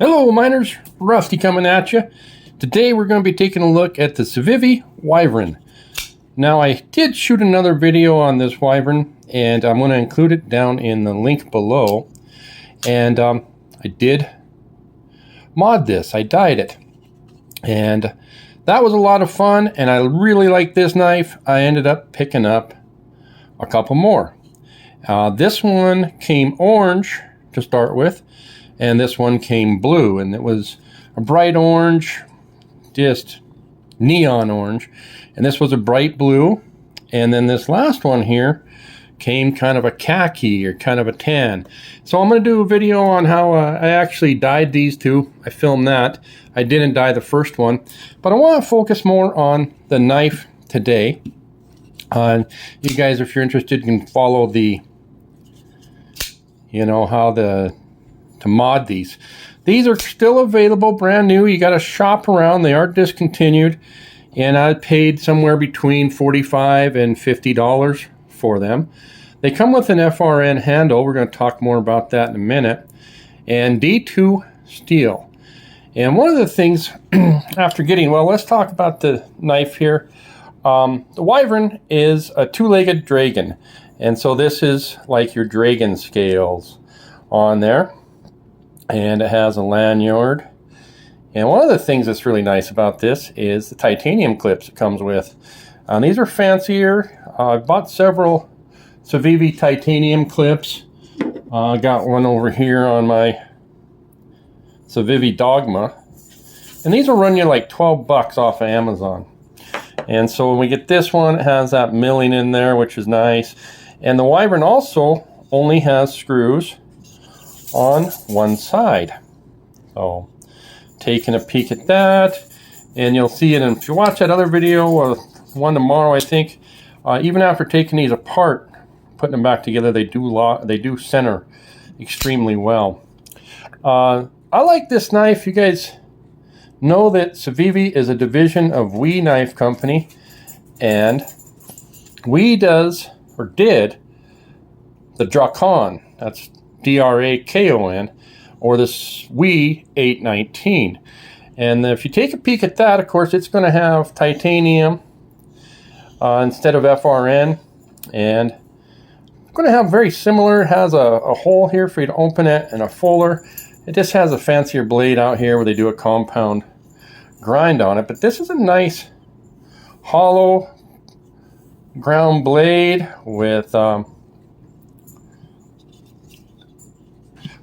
Hello miners, Rusty coming at you. Today we're going to be taking a look at the Civivi Wyvern. Now I did shoot another video on this Wyvern and I'm going to include it down in the link below. And I did mod this, I dyed it. And that was a lot of fun and I really like this knife. I ended up picking up a couple more. This one came orange to start with. And this one came blue, and it was a bright orange, just neon orange. And this was a bright blue. And then this last one here came kind of a khaki or kind of a tan. So I'm going to do a video on how I actually dyed these two. I filmed that. I didn't dye the first one. But I want to focus more on the knife today. You guys, if you're interested, you can follow the, how to mod these. These are still available, brand new. You got to shop around. They are discontinued, and I paid somewhere between $45 and $50 for them. They come with an FRN handle. We're going to talk more about that in a minute. And D2 steel. And one of the things after getting, well, let's talk about the knife here. The Wyvern is a two-legged dragon, and so this is like your dragon scales on there. And it has a lanyard. And one of the things that's really nice about this is the titanium clips it comes with. These are fancier. I bought several Civivi titanium clips. I got one over here on my Civivi Dogma. And these will run you like 12 bucks off of Amazon. And so when we get this one, it has that milling in there, which is nice. And the Wyvern also only has screws on one side. So taking a peek at that, and you'll see it. And if you watch that other video, one tomorrow I think, even after taking these apart, putting them back together, they do center extremely well. I like this knife. You guys know that Civivi is a division of We Knife Company, and We did the Drakon. That's Drakon, or this We 819. And if you take a peek at that, of course, it's going to have titanium instead of FRN, and it's going to have very similar. It has a hole here for you to open it and a fuller. It just has a fancier blade out here where they do a compound grind on it. But this is a nice hollow ground blade with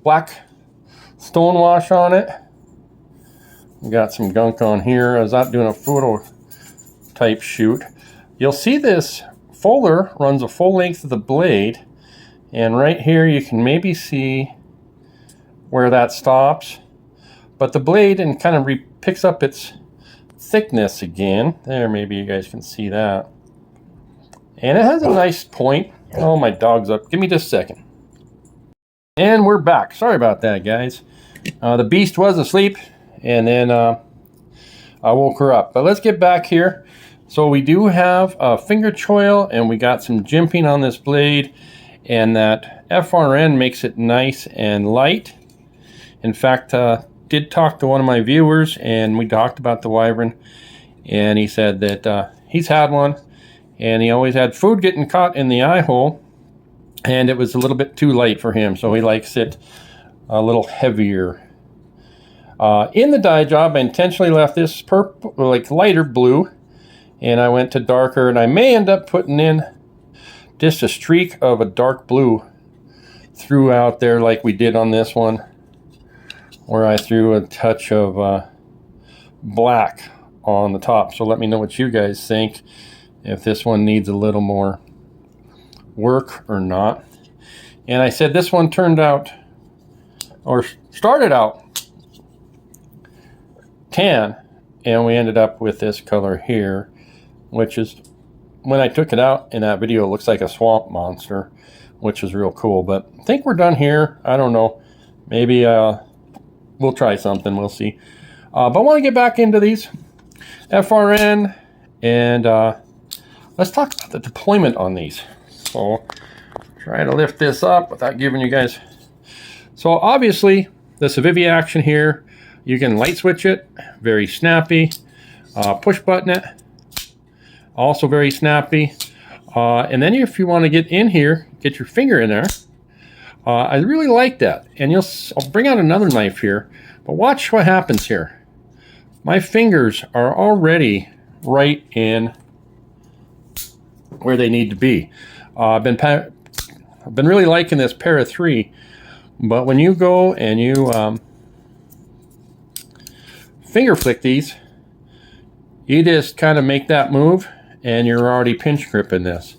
black stonewash on it. We got some gunk on here. I was out doing a photo type shoot. You'll see this fuller runs a full length of the blade, and right here you can maybe see where that stops, but the blade and kind of picks up its thickness again. There, maybe you guys can see that. And it has a nice point. Oh, my dog's up. Give me just a second. And we're back. Sorry about that, guys. The beast was asleep, and then I woke her up. But let's get back here. So we do have a finger choil, and we got some jimping on this blade, and that FRN makes it nice and light. In fact, did talk to one of my viewers, and we talked about the Wyvern, and he said that he's had one, and he always had food getting caught in the eye hole, and it was a little bit too light for him, so he likes it a little heavier. In the dye job, I intentionally left this purple, like lighter blue, and I went to darker, and I may end up putting in just a streak of a dark blue throughout there like we did on this one, where I threw a touch of black on the top. So let me know what you guys think, if this one needs a little more work or not. And I said this one turned out, or started out tan, and we ended up with this color here, which is, when I took it out in that video, it looks like a swamp monster, which is real cool. But I think we're done here. I don't know, maybe we'll try something, we'll see. But I want to get back into these FRN, and let's talk about the deployment on these. So try to lift this up without giving you guys. So obviously the Civivi action here, You can light switch it, very snappy. Push button it, also very snappy. And then if you want to get in here, get your finger in there. I really like that. And I'll bring out another knife here, but watch what happens here. My fingers are already right in where they need to be. I've been really liking this pair of 3, but when you go and you finger flick these, you just kind of make that move and you're already pinch gripping this.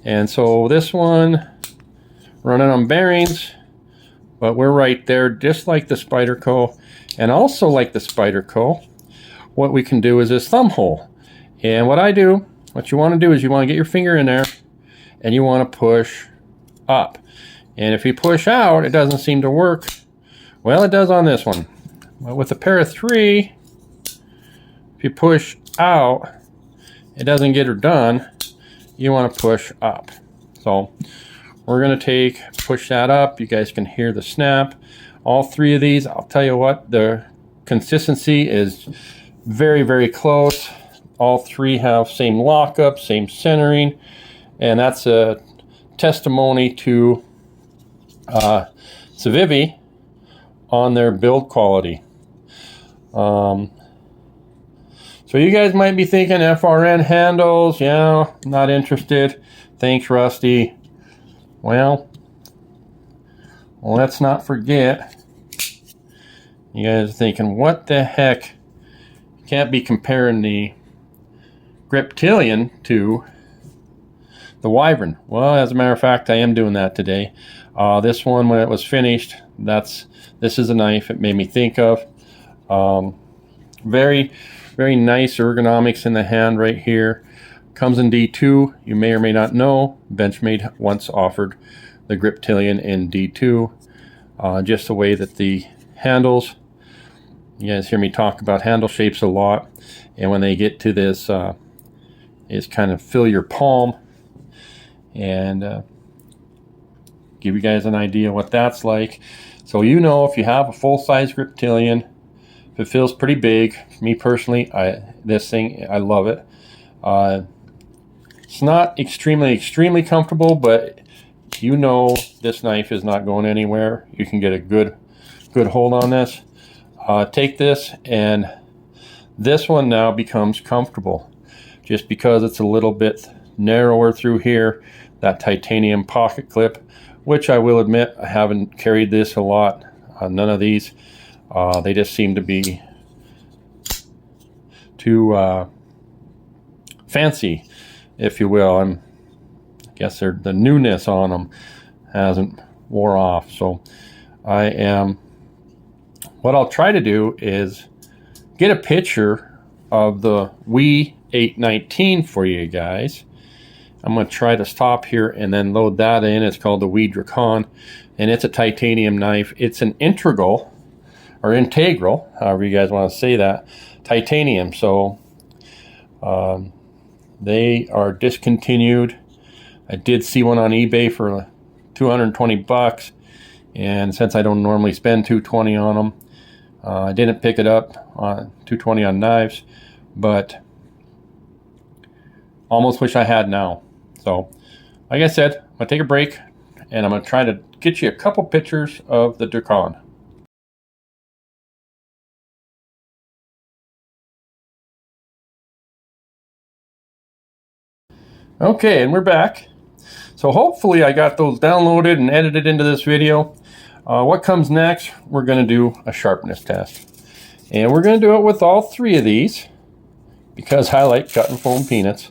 And so this one, running on bearings, but we're right there, just like the Spyderco. And also like the Spyderco, what we can do is this thumb hole. And what you want to do is you want to get your finger in there and you want to push up. And if you push out, it doesn't seem to work. Well, it does on this one. But with a pair of 3, if you push out, it doesn't get her done. You want to push up. So we're going to push that up. You guys can hear the snap. All 3 of these, I'll tell you what, the consistency is very, very close. All 3 have same lockup, same centering, and that's a testimony to Civivi on their build quality. So you guys might be thinking FRN handles, yeah, not interested. Thanks, Rusty. Well, let's not forget, you guys are thinking, what the heck? You can't be comparing the Griptilian to the Wyvern. Well, as a matter of fact, I am doing that today. This one, when it was finished, this is a knife it made me think of. Very, very nice ergonomics in the hand right here. Comes in D2. You may or may not know, Benchmade once offered the Griptilian in D2. Just the way that the handles, you guys hear me talk about handle shapes a lot, and when they get to this, is kind of fill your palm and give you guys an idea what that's like. So you know, if you have a full-size Griptilian, if it feels pretty big, me personally, this thing, I love it. It's not extremely comfortable, but you know this knife is not going anywhere. You can get a good hold on this. Take this, and this one now becomes comfortable just because it's a little bit narrower through here. That titanium pocket clip, which I will admit I haven't carried this a lot. None of these. They just seem to be too fancy, if you will. I guess the newness on them hasn't wore off. So what I'll try to do is get a picture of the WE 819 for you guys. I'm going to try to stop here and then load that in. It's called the WE Drakon, and it's a titanium knife. It's an integral, however you guys want to say that, titanium. So they are discontinued. I did see one on eBay for 220 bucks, and since I don't normally spend 220 on them, I didn't pick it up on 220 on knives, but almost wish I had now. So like I said, I'm gonna take a break and I'm gonna try to get you a couple pictures of the Drakon. Okay, and we're back. So hopefully I got those downloaded and edited into this video. What comes next, we're going to do a sharpness test. And we're going to do it with all 3 of these because I like cutting foam peanuts.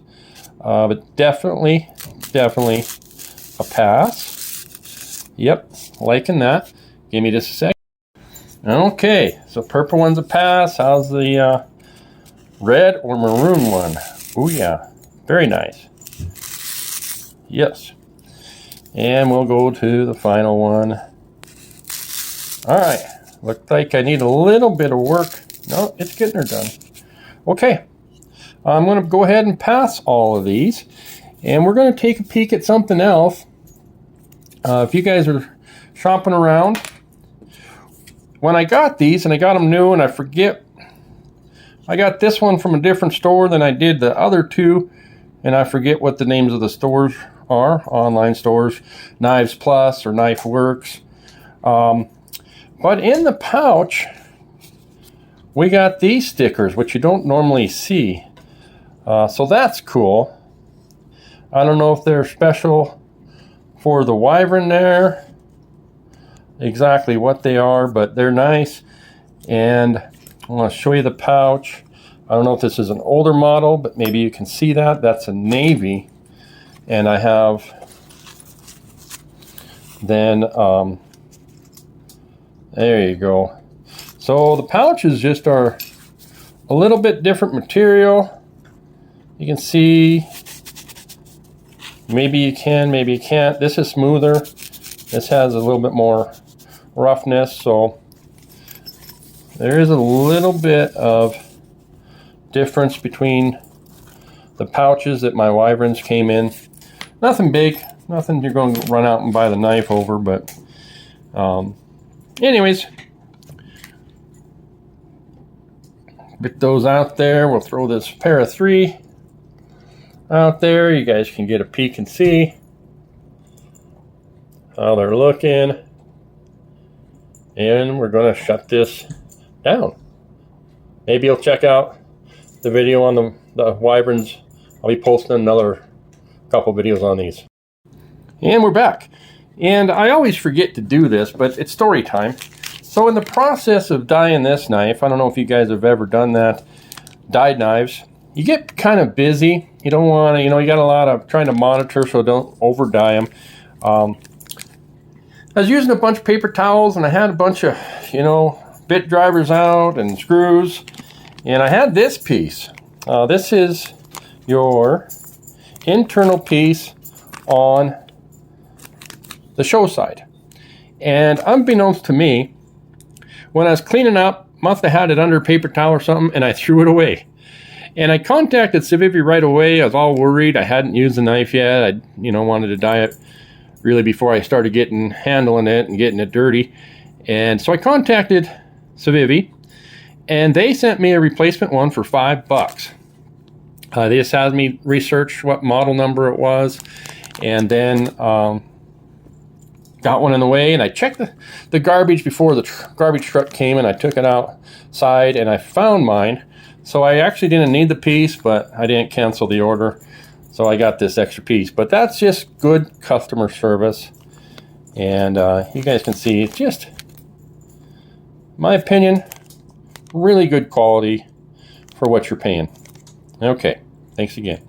But definitely a pass. Yep, liking that. Give me just a sec. Okay, so purple one's a pass. How's the red or maroon one? Oh yeah, very nice. Yes. And we'll go to the final one. All right, looks like I need a little bit of work. No, it's getting her done. Okay, I'm going to go ahead and pass all of these, and we're going to take a peek at something else. If you guys are shopping around, when I got these, and I got them new, and I forget, I got this one from a different store than I did the other two, and I forget what the names of the stores are, online stores, Knives Plus or Knife Works. But in the pouch, we got these stickers, which you don't normally see. So that's cool. I don't know if they're special for the Wyvern there, exactly what they are, but they're nice. And I want to show you the pouch. I don't know if this is an older model, but maybe you can see that. That's a navy. And I have then, there you go. So the pouches just are a little bit different material. You can see, maybe you can, maybe you can't. This is smoother. This has a little bit more roughness, so there is a little bit of difference between the pouches that my Wyverns came in. Nothing big, nothing you're going to run out and buy the knife over, but anyways, get those out there. We'll throw this pair of 3 out there. You guys can get a peek and see how they're looking. And we're going to shut this down. Maybe you'll check out the video on the Wyverns. I'll be posting another couple videos on these. And we're back. And I always forget to do this, but it's story time. So in the process of dyeing this knife, I don't know if you guys have ever done that, dyed knives, you get kind of busy. You don't want to, you got a lot of trying to monitor, so don't over dye them. I was using a bunch of paper towels, and I had a bunch of, bit drivers out and screws, and I had this piece. This is your internal piece on the show side. And unbeknownst to me, when I was cleaning up, must have had it under a paper towel or something, and I threw it away. And I contacted Civivi right away. I was all worried. I hadn't used the knife yet. I, wanted to dye it really before I started handling it and getting it dirty. And so I contacted Civivi, and they sent me a replacement one for $5. They just had me research what model number it was, and then got one in the way, and I checked the garbage before the garbage truck came, and I took it outside, and I found mine. So I actually didn't need the piece, but I didn't cancel the order. So I got this extra piece. But that's just good customer service. And you guys can see, it's just, my opinion, really good quality for what you're paying. Okay, thanks again.